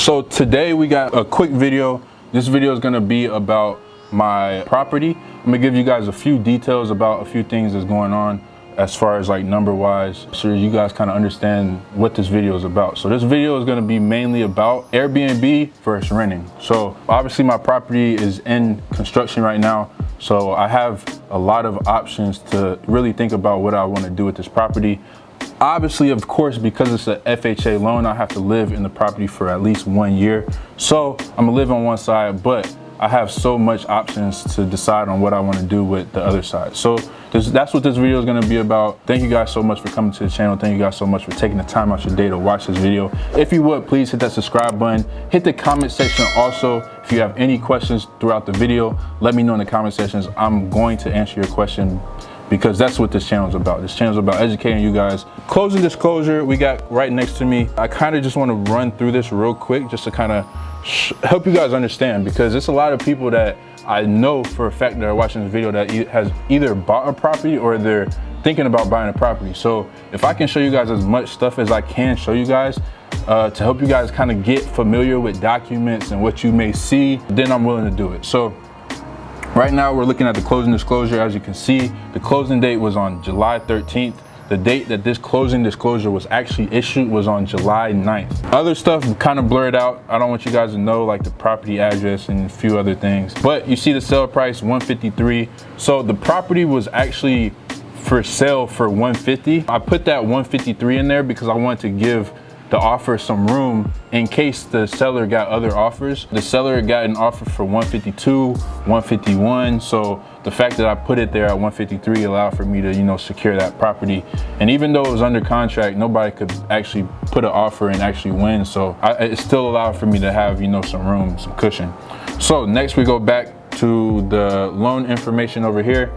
So today we got a quick video. This video is gonna be about my property. I'm gonna give you guys a few details about a few things that's going on as far as like number wise, so you guys kind of understand what this video is about. So this video is gonna be mainly about Airbnb versus renting. So obviously my property is in construction right now. So I have a lot of options to really think about what I wanna do with this property. Obviously, of course, because it's an FHA loan, I have to live in the property for at least 1 year. So I'm gonna live on one side, but I have so much options to decide on what I want to do with the other side. So that's what this video is going to be about. Thank you guys so much for coming to the channel. Thank you guys so much for taking the time out your day to watch this video. If you would, please hit that subscribe button. Hit the comment section also. If you have any questions throughout the video, let me know in the comment sections. I'm going to answer your question, because that's what this channel is about. This channel is about educating you guys. Closing disclosure, we got right next to me. I kind of just want to run through this real quick just to kind of help you guys understand, because there's a lot of people that I know for a fact that are watching this video that has either bought a property or they're thinking about buying a property. So if I can show you guys as much stuff as I can show you guys to help you guys kind of get familiar with documents and what you may see, then I'm willing to do it. So right now we're looking at the closing disclosure. As you can see, the closing date was on July 13th. The date that this closing disclosure was actually issued was on July 9th. Other stuff kind of blurred out. I don't want you guys to know, like the property address and a few other things. But you see the sale price, $153. So the property was actually for sale for $150. I put that $153 in there because I wanted to give the offer some room in case the seller got other offers. The seller got an offer for $152, $151. So the fact that I put it there at $153 allowed for me to, you know, secure that property. And even though it was under contract, nobody could actually put an offer and actually win. So it still allowed for me to have, you know, some room, some cushion. So next we go back to the loan information over here.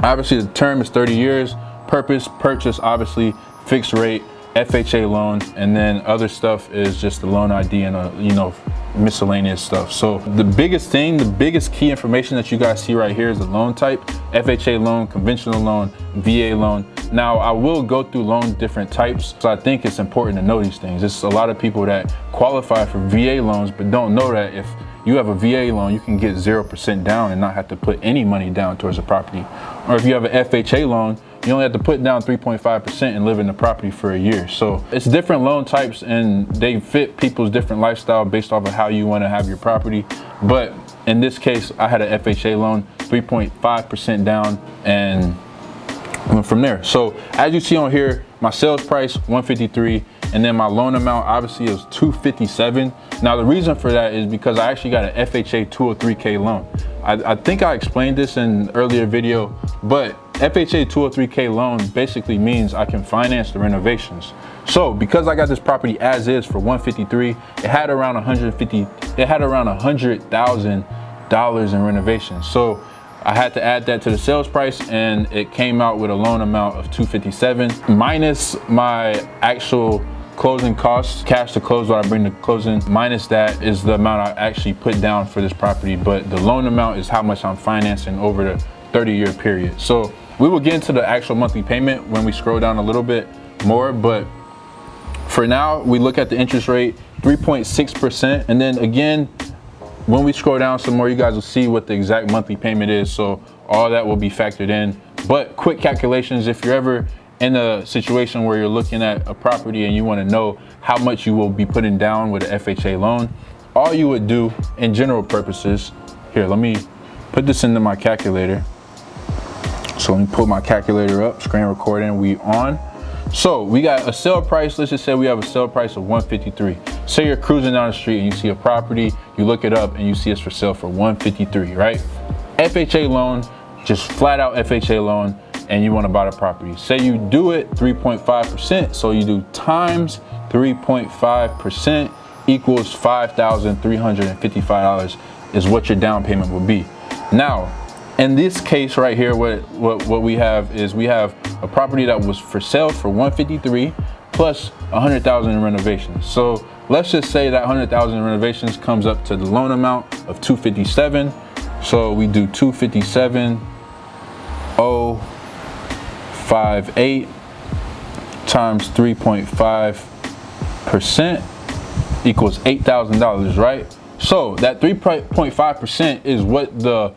Obviously the term is 30 years. Purpose, purchase, obviously fixed rate, FHA loan, and then other stuff is just the loan ID and you know, miscellaneous stuff. So the biggest thing, the biggest key information that you guys see right here is the loan type: FHA loan, conventional loan, VA loan. Now I will go through loan different types, so I think it's important to know these things. There's a lot of people that qualify for VA loans but don't know that if you have a VA loan, you can get 0% down and not have to put any money down towards the property. Or if you have an FHA loan, you only have to put down 3.5% and live in the property for a year. So it's different loan types and they fit people's different lifestyle based off of how you want to have your property. But in this case, I had an FHA loan, 3.5% down, and went from there. So as you see on here, my sales price, $153. And then my loan amount obviously is $257. Now the reason for that is because I actually got an FHA 203K loan. I think I explained this in an earlier video, but FHA 203K loan basically means I can finance the renovations. So because I got this property as is for $153, it had around $100,000 in renovations. So I had to add that to the sales price, and it came out with a loan amount of $257 minus my actual closing costs, cash to close, what I bring to closing, minus that is the amount I actually put down for this property. But the loan amount is how much I'm financing over the 30-year period. So we will get into the actual monthly payment when we scroll down a little bit more, but for now we look at the interest rate, 3.6%. And then again, when we scroll down some more, you guys will see what the exact monthly payment is. So all that will be factored in. But quick calculations, if you're ever in a situation where you're looking at a property and you want to know how much you will be putting down with an FHA loan, all you would do in general purposes, here, let me put this into my calculator. So let me pull my calculator up, screen recording, we on. So we got a sale price, let's just say we have a sale price of $153. Say you're cruising down the street and you see a property, you look it up and you see it's for sale for $153, right? FHA loan, just flat out FHA loan, and you want to buy the property. Say you do it 3.5%, so you do times 3.5% equals $5,355 is what your down payment would be. Now, in this case right here, what we have is we have a property that was for sale for $153 plus $100,000 in renovations. So let's just say that $100,000 in renovations comes up to the loan amount of $257. So we do $257,058 times 3.5%. equals $8,000, right? So that 3.5% is what the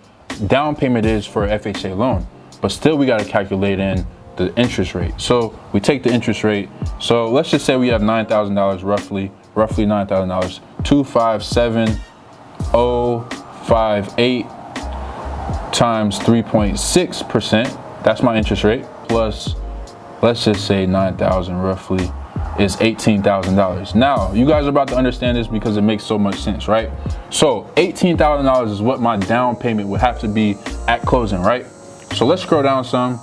down payment is for an FHA loan, but still we got to calculate in the interest rate. So we take the interest rate. So let's just say we have $9,000 roughly $9,000. 257,058 times 3.6%. That's my interest rate. Plus, let's just say 9,000 roughly is $18,000. Now, you guys are about to understand this because it makes so much sense, right? So $18,000 is what my down payment would have to be at closing, right? So let's scroll down some.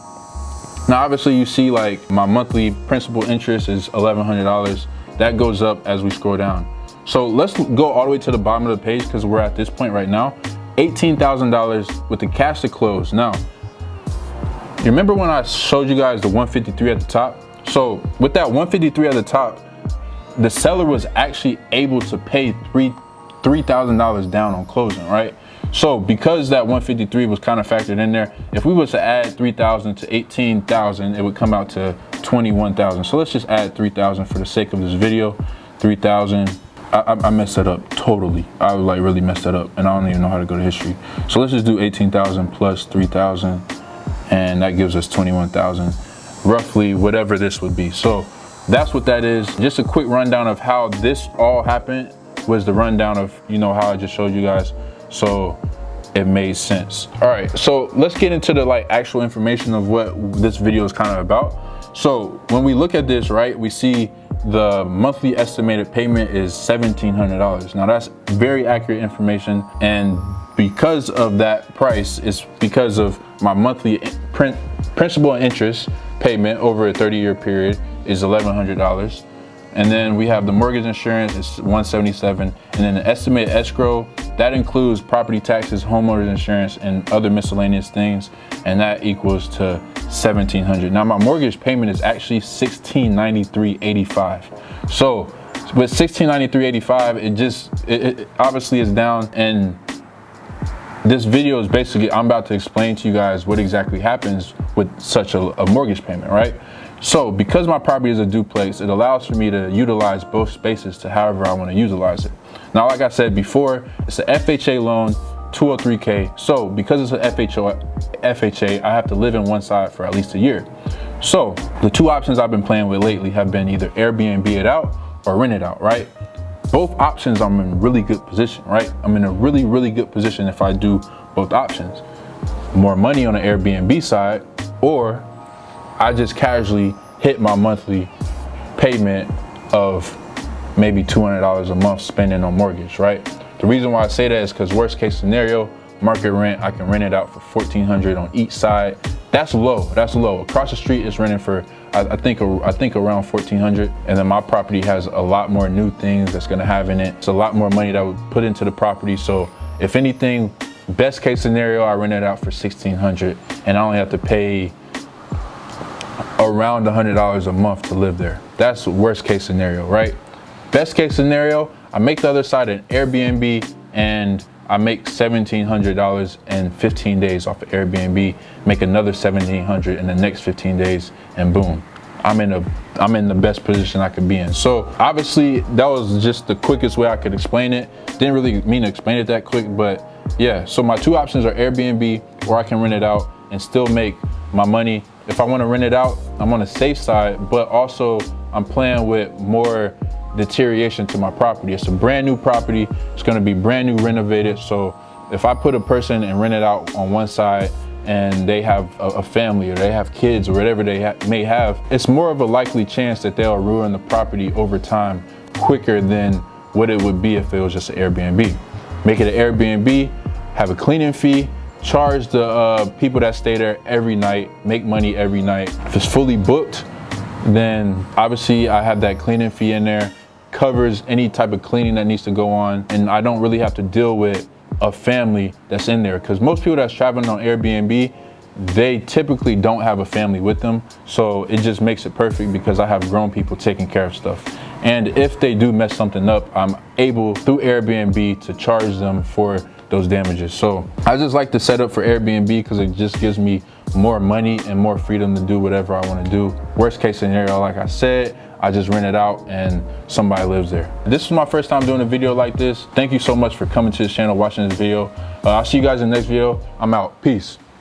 Now, obviously you see like my monthly principal interest is $1,100. That goes up as we scroll down. So let's go all the way to the bottom of the page because we're at this point right now. $18,000 with the cash to close. Now, you remember when I showed you guys the 153 at the top? So with that 153 at the top, the seller was actually able to pay $3,000 down on closing, right? So because that 153 was kind of factored in there, if we was to add 3,000 to 18,000, it would come out to 21,000. So let's just add 3,000 for the sake of this video. 3,000. I messed that up totally. I like really messed that up, and I don't even know how to go to history. So let's just do 18,000 plus 3,000, and that gives us 21,000, roughly whatever this would be. So that's what that is. Just a quick rundown of how this all happened was the rundown of, you know, how I just showed you guys. So it made sense. All right, so let's get into the like actual information of what this video is kind of about. So when we look at this, right, we see the monthly estimated payment is $1,700. Now that's very accurate information, and because of that price, it's because of my monthly principal and interest payment over a 30-year period is $1,100. And then we have the mortgage insurance, it's $177, and then the estimated escrow, that includes property taxes, homeowners insurance, and other miscellaneous things, and that equals to $1,700. Now my mortgage payment is actually $1,693.85. So with $1,693.85, it obviously is down, and this video is basically, I'm about to explain to you guys what exactly happens with such a mortgage payment, right? So because my property is a duplex, it allows for me to utilize both spaces to however I want to utilize it. Now, like I said before, it's an FHA loan, 203K. So because it's an FHA, I have to live in one side for at least a year. So the two options I've been playing with lately have been either Airbnb it out or rent it out, right? Both options, I'm in really good position, right? I'm in a really, really good position if I do both options. More money on the Airbnb side, or I just casually hit my monthly payment of maybe $200 a month spending on mortgage, right? The reason why I say that is because worst case scenario, market rent, I can rent it out for $1,400 on each side. That's low, that's low. Across the street is renting for, I think around $1,400. And then my property has a lot more new things that's gonna have in it. It's a lot more money that I would put into the property. So if anything, best case scenario, I rent it out for $1,600 and I only have to pay around $100 a month to live there. That's the worst case scenario, right? Best case scenario, I make the other side an Airbnb and I make $1,700 in 15 days off of Airbnb, make another $1,700 in the next 15 days, and boom, I'm in the best position I could be in. So obviously that was just the quickest way I could explain it. Didn't really mean to explain it that quick, but yeah. So my two options are Airbnb, or I can rent it out and still make my money. If I want to rent it out, I'm on the safe side, but also I'm playing with more deterioration to my property. It's a brand new property. It's going to be brand new renovated. So if I put a person and rent it out on one side and they have a family or they have kids or whatever they may have, it's more of a likely chance that they'll ruin the property over time quicker than what it would be if it was just an Airbnb. Make it an Airbnb, have a cleaning fee, charge the people that stay there every night, make money every night. If it's fully booked, then obviously I have that cleaning fee in there, covers any type of cleaning that needs to go on, and I don't really have to deal with a family that's in there, because most people that's traveling on Airbnb, they typically don't have a family with them. So it just makes it perfect because I have grown people taking care of stuff. And if they do mess something up, I'm able through Airbnb to charge them for those damages. So I just like the setup for Airbnb because it just gives me more money and more freedom to do whatever I want to do. Worst case scenario, like I said, I just rent it out and somebody lives there. This is my first time doing a video like this. Thank you so much for coming to this channel, watching this video. I'll see you guys in the next video. I'm out. Peace.